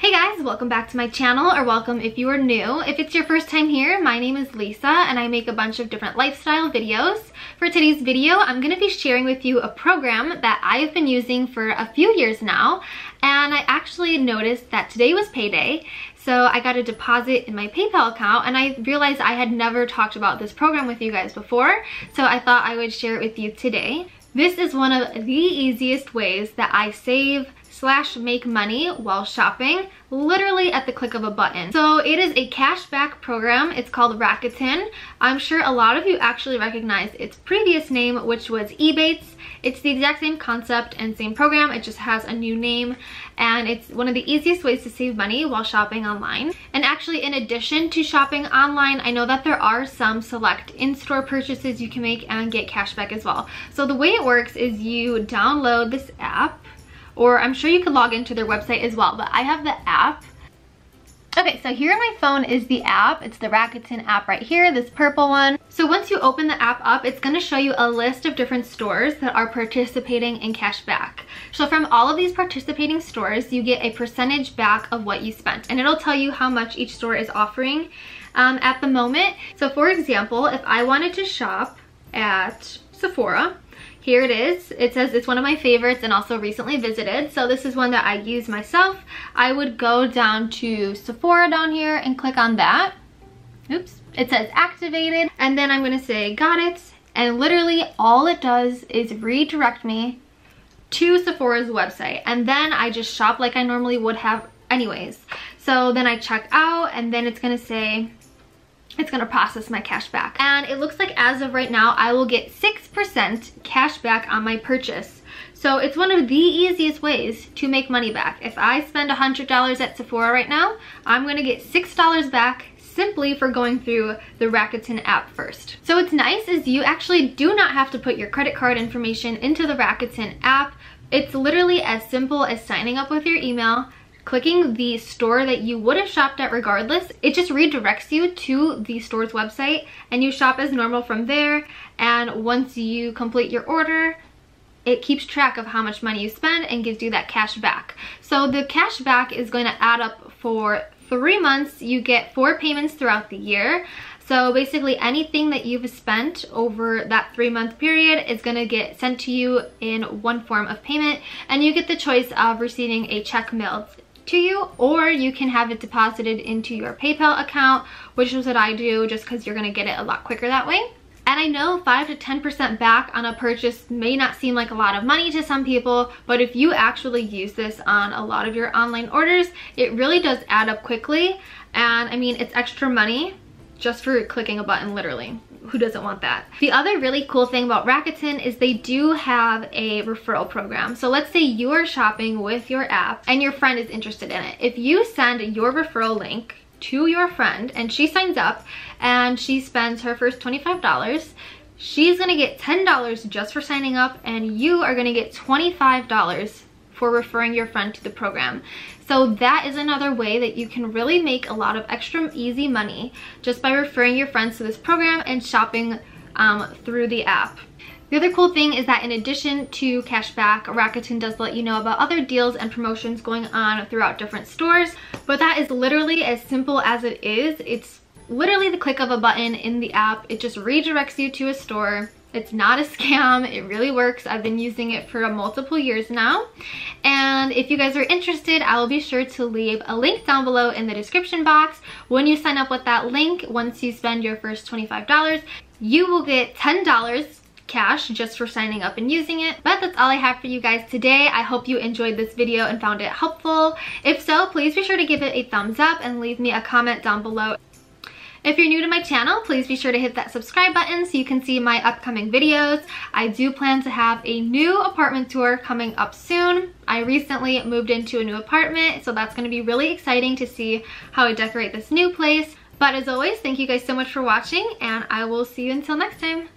Hey guys, welcome back to my channel, or welcome if you are new. If it's your first time here, my name is Lisa and I make a bunch of different lifestyle videos. For today's video, I'm going to be sharing with you a program that I've been using for a few years now, and I actually noticed that today was payday, so I got a deposit in my PayPal account, and I realized I had never talked about this program with you guys before, so I thought I would share it with you today. This is one of the easiest ways that I save / make money while shopping, literally at the click of a button. So it is a cashback program. It's called Rakuten. I'm sure a lot of you actually recognize its previous name, which was ebates. It's the exact same concept and same program, it just has a new name, and it's one of the easiest ways to save money while shopping online. And actually, in addition to shopping online, I know that there are some select in-store purchases you can make and get cashback as well. So the way it works is you download this app, or I'm sure you could log into their website as well, but I have the app. Okay, so here on my phone is the app. It's the Rakuten app right here, this purple one. So once you open the app up, it's gonna show you a list of different stores that are participating in cashback. So from all of these participating stores, you get a percentage back of what you spent, and it'll tell you how much each store is offering at the moment. So for example, if I wanted to shop at Sephora, here it is. It says it's one of my favorites and also recently visited. So this is one that I use myself. I would go down to Sephora down here and click on that. Oops. It says activated. And then I'm going to say got it. And literally all it does is redirect me to Sephora's website. And then I just shop like I normally would have anyways. So then I check out, and then it's going to say it's gonna process my cash back. And it looks like as of right now, I will get 6% cash back on my purchase. So it's one of the easiest ways to make money back. If I spend $100 at Sephora right now, I'm gonna get $6 back simply for going through the Rakuten app first. So what's nice is you actually do not have to put your credit card information into the Rakuten app. It's literally as simple as signing up with your email, clicking the store that you would have shopped at regardless. It just redirects you to the store's website and you shop as normal from there. And once you complete your order, it keeps track of how much money you spend and gives you that cash back. So the cash back is going to add up for 3 months. You get 4 payments throughout the year. So basically anything that you've spent over that 3-month period is going to get sent to you in one form of payment, and you get the choice of receiving a check mailed to you, or you can have it deposited into your PayPal account, which is what I do just because you're going to get it a lot quicker that way. And I know 5 to 10% back on a purchase may not seem like a lot of money to some people, but if you actually use this on a lot of your online orders, it really does add up quickly. And I mean, it's extra money just for clicking a button, literally. Who doesn't want that? The other really cool thing about Rakuten is they do have a referral program. So let's say you're shopping with your app and your friend is interested in it. If you send your referral link to your friend and she signs up and she spends her first $25, she's gonna get $10 just for signing up, and you are gonna get $25 for referring your friend to the program. So that is another way that you can really make a lot of extra easy money just by referring your friends to this program and shopping through the app. The other cool thing is that in addition to cashback, Rakuten does let you know about other deals and promotions going on throughout different stores, but that is literally as simple as it is. It's literally the click of a button in the app. It just redirects you to a store. It's not a scam, it really works. I've been using it for multiple years now. And if you guys are interested, I will be sure to leave a link down below in the description box. When you sign up with that link, once you spend your first $25, you will get $10 cash just for signing up and using it. But that's all I have for you guys today. I hope you enjoyed this video and found it helpful. If so, please be sure to give it a thumbs up and leave me a comment down below. If you're new to my channel, please be sure to hit that subscribe button so you can see my upcoming videos. I do plan to have a new apartment tour coming up soon. I recently moved into a new apartment, so that's going to be really exciting to see how I decorate this new place. But as always, thank you guys so much for watching, and I will see you until next time.